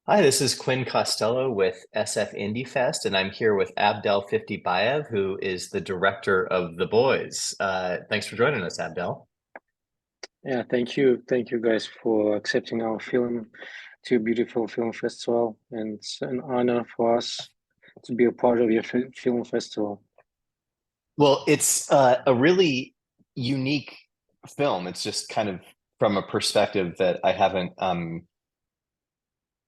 Hi, this is Quinn Costello with SF Indie Fest, and I'm here with Abdel 50 Bayev, who is the director of The Boys. Thanks for joining us, Abdel. Yeah, thank you guys for accepting our film to a beautiful film festival, and it's an honor for us to be a part of your film festival. Well, it's a really unique film. It's just kind of from a perspective that I haven't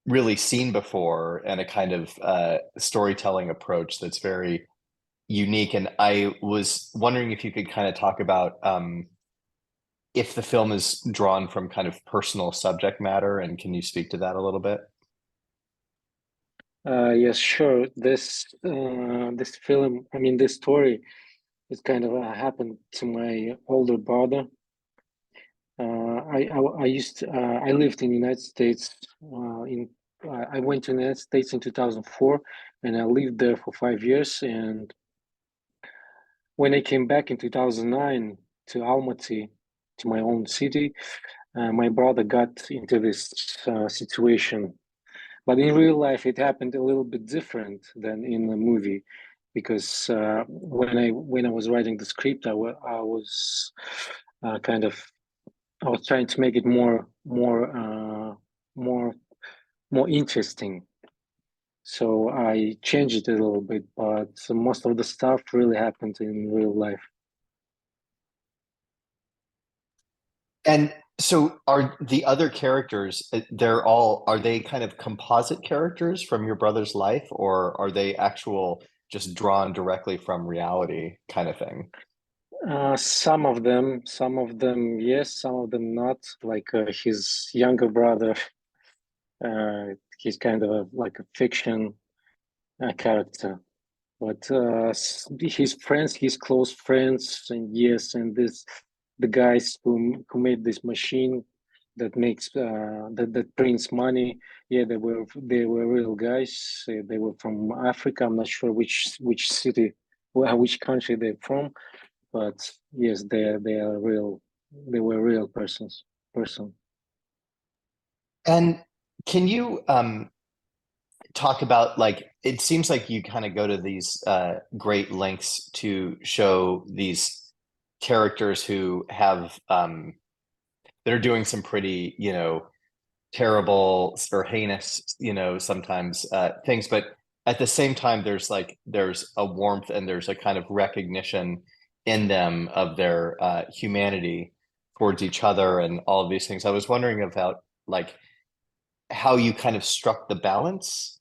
really seen before, and a kind of storytelling approach that's very unique. And I was wondering if you could kind of talk about if the film is drawn from kind of personal subject matter, and can you speak to that a little bit? Yes, sure. This film, I mean, this story, is kind of happened to my older brother. I lived in the United States. I went to the United States in 2004, and I lived there for 5 years. And when I came back in 2009 to Almaty, to my own city, my brother got into this situation. But in real life, it happened a little bit different than in the movie, because when I was writing the script, I was kind of I was trying to make it more more interesting. So I changed it a little bit, but most of the stuff really happened in real life. And so are the other characters, are they kind of composite characters from your brother's life, or are they actual just drawn directly from reality kind of thing? Some of them, yes, some of them not. Like his younger brother, he's kind of like a fiction character. But his friends, his close friends, and yes, and the guys who made this machine that makes that prints money. Yeah, they were real guys. They were from Africa. I'm not sure which city, which country they're from, but yes, they are real. They were real person. And can you talk about, like, it seems like you kind of go to these great lengths to show these characters who have that are doing some pretty, terrible or heinous, sometimes things, but at the same time, there's a warmth and there's a kind of recognition in them of their humanity towards each other and all of these things. I was wondering about, like, how you kind of struck the balance,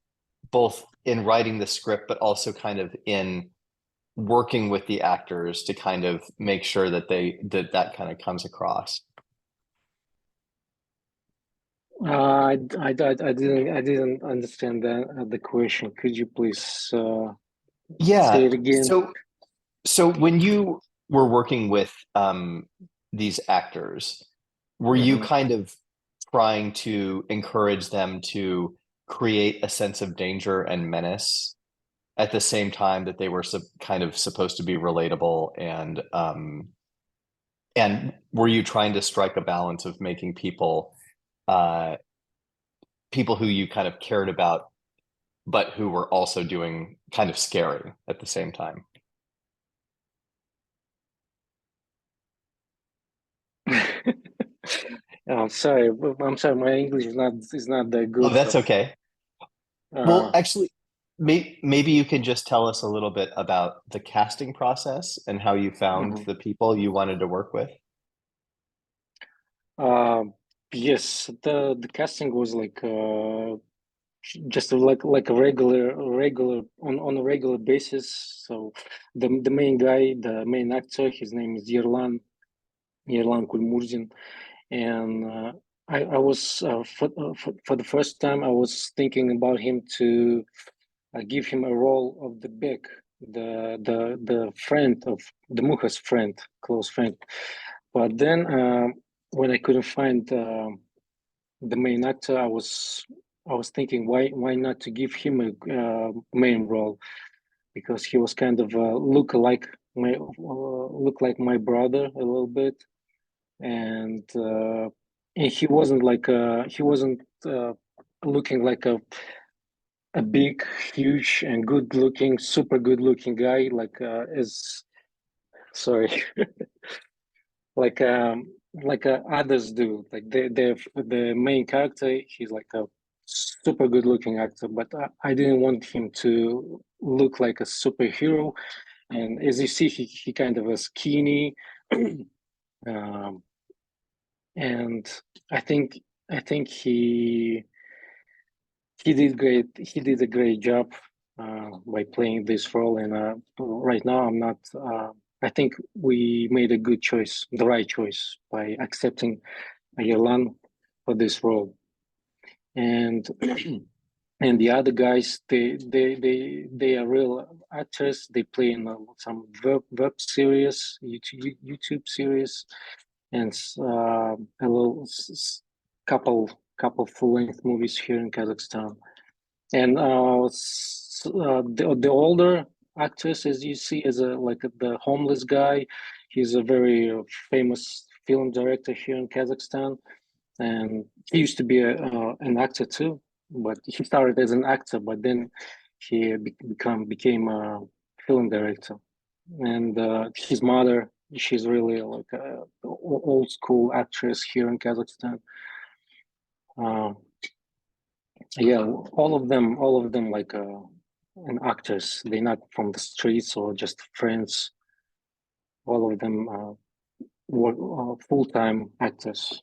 both in writing the script, but also kind of in working with the actors to kind of make sure that that kind of comes across. I didn't understand the question. Could you please say Yeah. it again? So when you were working with these actors, were you Mhm. kind of trying to encourage them to create a sense of danger and menace at the same time that they were kind of supposed to be relatable, and were you trying to strike a balance of making uh people who you kind of cared about, but who were also doing kind of scary at the same time? I'm sorry. My English is not that Oh, good. that's So, okay. Well, uh, actually, maybe you can just tell us a little bit about the casting process and how you found mhm. the people you wanted to work with. uh, yes, the casting was like just like a regular on a regular basis. So the main guy, the main actor, his name is Yerlan Kulmurzin, and I was for the first time I was thinking about him to give him a role of the Beck, the friend of the Muha's friend, close friend. But then when I couldn't find the main actor, I was thinking why not to give him a main role, because he was kind of look like my brother a little bit, and he wasn't like he wasn't looking like a big, huge, and good looking, super good looking guy, like is sorry, like others do. Like the main character, he's like a super good looking actor, but I didn't want him to look like a superhero. And as you see, he kind of a skinny, um, and I think I think he did great. He did a great job by playing this role. And right now, I'm not. I think we made a good choice, the right choice, by accepting Yerlan for this role. And and the other guys, they are real actors. They play in some web series, YouTube series, and a little couple full length movies here in Kazakhstan. And the older actress, as you see, is a like the homeless guy. He's a very famous film director here in Kazakhstan, and he used to be an actor too. But he started as an actor, but then he became a film director. And his mother, she's really like a old school actress here in Kazakhstan. Uh, yeah, all of them like and actors. They're not from the streets or just friends. All of them were full-time actors.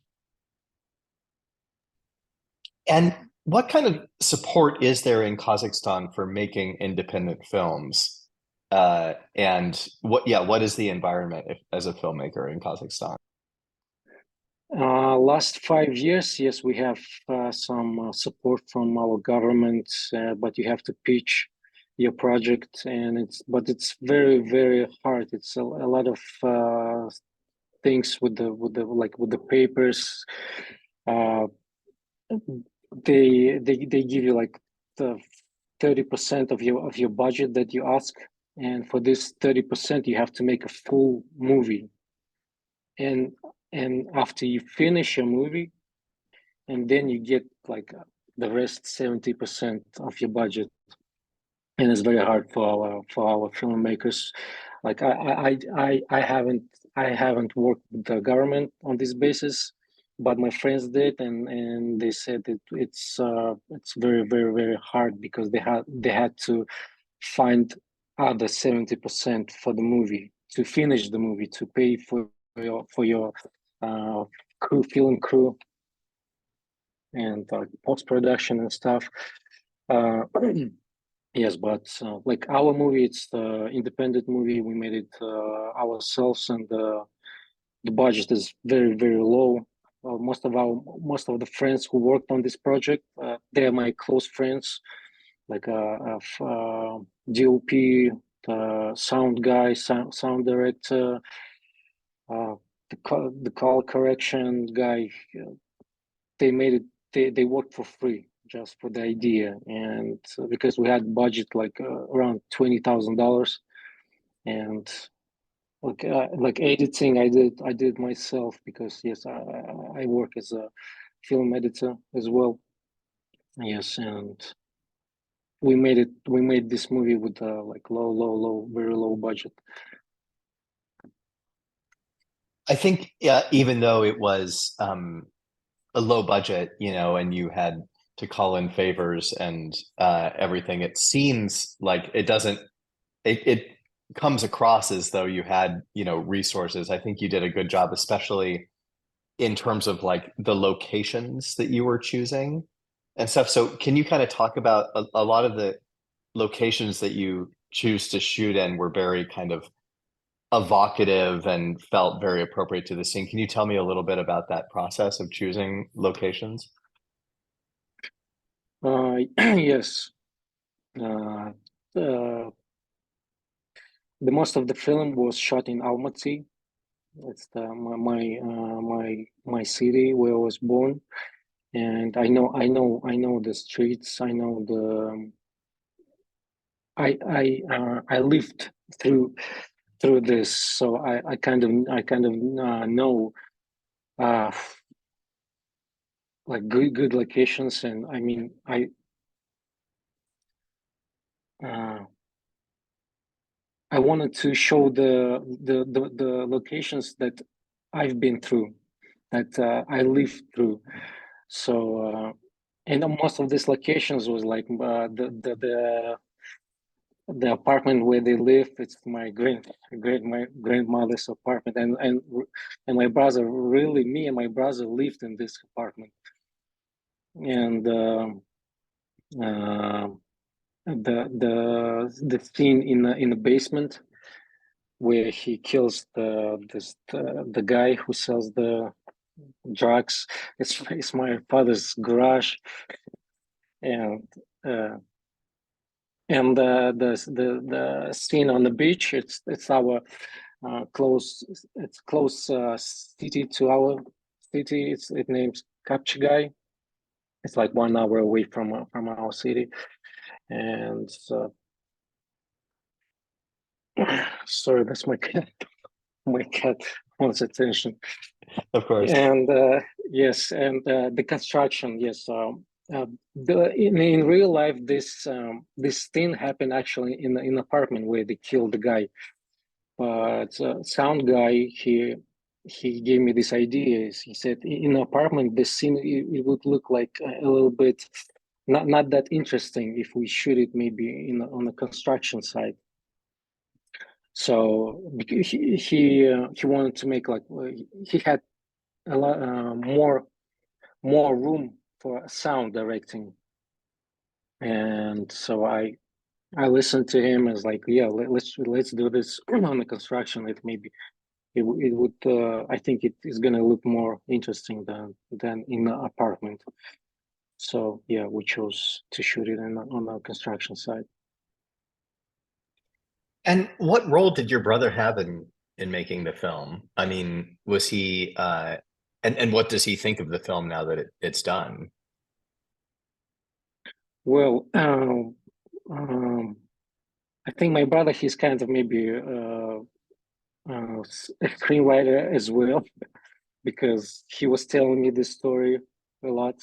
And what kind of support is there in Kazakhstan for making independent films? And what is the environment as a filmmaker in Kazakhstan? Last 5 years, yes, we have some support from our government, but you have to pitch your project, and it's very hard. It's a lot of things with the papers. Uh, they give you like the 30% of your budget that you ask, and for this 30% you have to make a full movie. And and after you finish a movie, and then you get like the rest 70% of your budget. And it's very hard for our filmmakers. Like I haven't worked with the government on this basis, but my friends did, and they said it's very hard because they had to find other 70% for the movie to finish the movie, to pay for your uh, film crew, and post production and stuff. Uh, yes, but like our movie, it's the independent movie. We made it ourselves, and the budget is very low. Most of the friends who worked on this project, they are my close friends, like DOP, the sound guy, sound director, uh, the color correction guy. They made it. They worked for free just for the idea, and because we had budget like around $20,000, and like editing, I did myself because yes, I work as a film editor as well. Yes, and we made it. We made this movie with like low, very low budget. I think even though it was a low budget, and you had to call in favors and everything, it seems like it comes across as though you had, resources. I think you did a good job, especially in terms of like the locations that you were choosing and stuff. So can you kind of talk about a lot of the locations that you choose to shoot in were very kind of evocative and felt very appropriate to the scene. Can you tell me a little bit about that process of choosing locations? Yes. Uh, uh, the most of the film was shot in Almaty. It's my city where I was born, and I know the streets. I know the I lived through this, so I kind of know uh, like good locations, and I mean uh, I wanted to show the locations that I've been through, that I lived through. So and most of these locations was like the apartment where they live. It's my grandmother's apartment, and my brother, really, me and my brother lived in this apartment. And uh, the scene in the basement where he kills the guy who sells the drugs. It's my father's garage, and uh, the scene on the beach. It's our close. It's close city to our city. It names Kapchigai. It's like 1 hour away from our city, and sorry, that's my cat. My cat wants attention. Of course. And yes, and the construction, yes. In real life, this thing happened actually in an apartment where they killed the guy. But sound guy, he gave me this idea. He said in an apartment, this scene it would look like a little bit not that interesting if we shoot it maybe on the construction site. So he wanted to make like he had a lot more room for sound directing, and so I listened to him as like, yeah, let's do this on the construction. It maybe it would I think it is gonna look more interesting than in the apartment. So yeah, we chose to shoot it on a construction site. And what role did your brother have in making the film? I mean, was he and what does he think of the film now that it's done? Well, I think my brother, he's kind of maybe a screenwriter as well, because he was telling me this story a lot.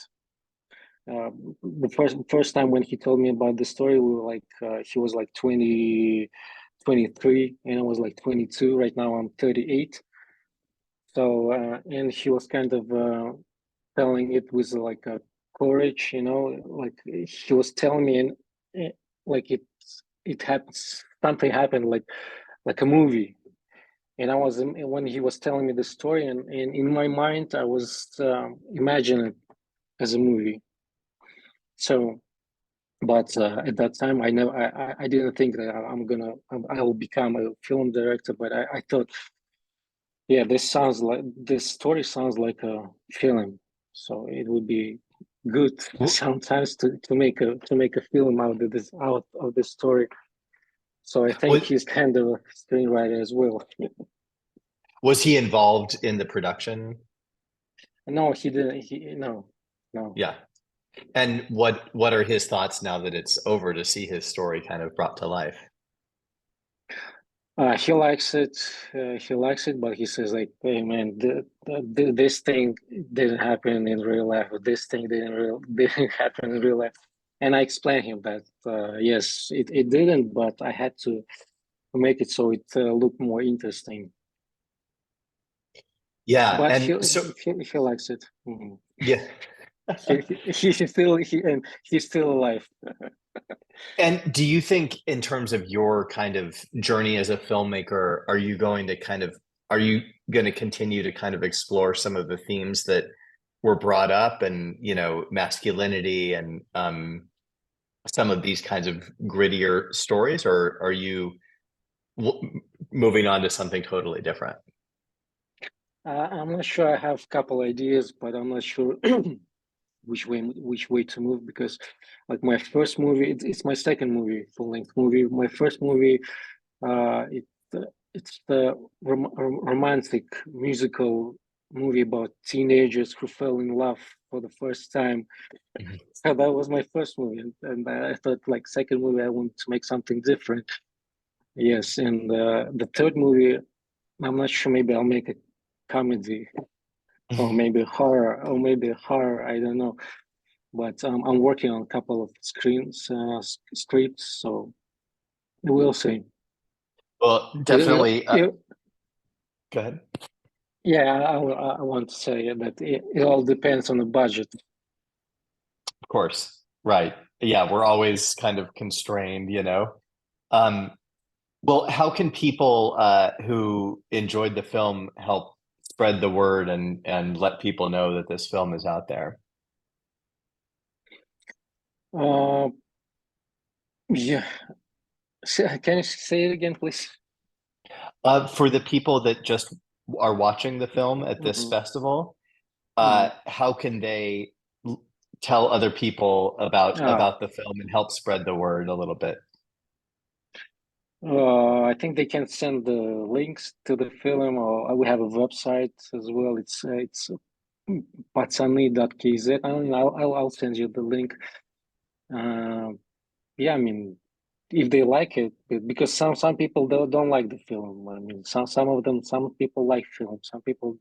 Uh, the first time when he told me about the story, we were like, he was like 23, and I was like 22. Right now I'm 38. So, and he was kind of telling it with like a courage, like he was telling me, and like it happens, something happened like a movie. And I was when he was telling me the story, and in my mind, I was imagining it as a movie. So, but at that time, I know I didn't think that I will become a film director. But I thought, yeah, this story sounds like a film, so it would be good W- sometimes to make a film out of this story. So I think Was he's kind of a screenwriter as well. was he involved in the production? No, he didn't. No. Yeah. And what are his thoughts now that it's over to see his story kind of brought to life? He likes it. He likes it, but he says like, "Hey, man, this thing didn't happen in real life. Or this thing didn't happen in real life." And I explained him that yes, it didn't, but I had to make it so it looked more interesting. Yeah. But he And so he likes it. Mhm. yeah. He's still alive. And do you think, in terms of your kind of journey as a filmmaker, are you going to continue to kind of explore some of the themes that were brought up, and masculinity and some of these kinds of grittier stories, or are you moving on to something totally different? I'm not sure. I have a couple ideas, but I'm not sure which way to move, because like my first movie, it's my second movie, full length movie. My first movie, uh it it's the romantic musical movie about teenagers who fell in love for the first time. Mhm. So that was my first movie, and I thought like second movie I want to make something different. Yes, and the third movie, I'm not sure, maybe I'll make a comedy. maybe horror. I don't know, but I'm working on a couple of scripts, so we'll see. Well, You, definitely. you, Go ahead. yeah, I want to say that it all depends on the budget. Of course. Right. Yeah, we're always kind of constrained, you know. Um, well, how can people who enjoyed the film help spread the word and let people know that this film is out there? Uh, yeah, can you say it again, please? For the people that just are watching the film at this Hmm. festival, Hmm. how can they tell other people Ah, about the film and help spread the word a little bit? I think they can send the links to the film, or we have a website as well. It's patsani.kz. I don't know, I'll send you the link. Uh, yeah, I mean, if they like it, because some people don't like the film. I mean, some of them, some people like film, some people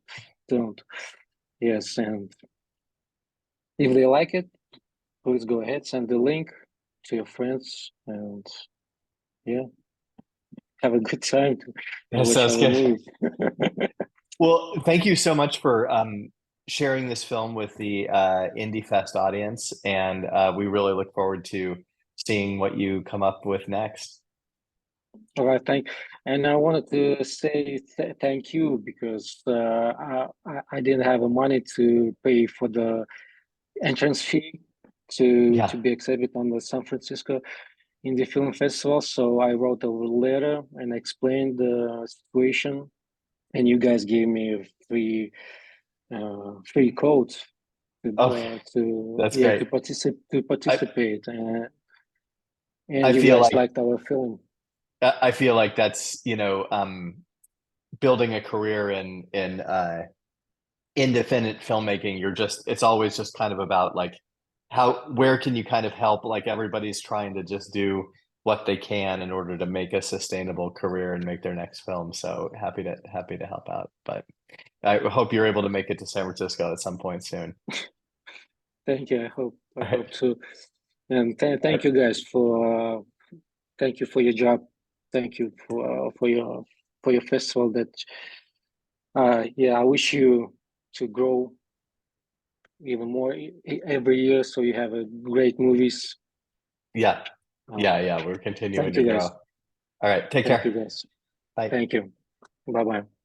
don't. Yes, and if they like it, please go ahead, send the link to your friends, and yeah, have a good time to That watch sounds our good. movie. Well, thank you so much for sharing this film with the Indie Fest audience, and we really look forward to seeing what you come up with next. All right, and I wanted to say thank you because I didn't have the money to pay for the entrance fee to Yeah, be exhibit on the San Francisco Indie Film Festival. So I wrote a letter and explained the situation, and you guys gave me a free code okay, to that's great. I participate, and I you feel guys like liked our film. I feel like that's building a career in independent filmmaking. It's always just kind of about like where can you kind of help? Like everybody's trying to just do what they can in order to make a sustainable career and make their next film. So happy to help out. But I hope you're able to make it to San Francisco at some point soon. Thank you. I All right. hope to. And All thank right. you guys for thank you for your job. Thank you for your festival. That yeah, I wish you to grow even more every year, so you have a great movies. Yeah. Uh, Yeah. We're continuing Thank to you grow. guys. All right. Take Thank you care. guys. Bye. Thank you. Bye bye.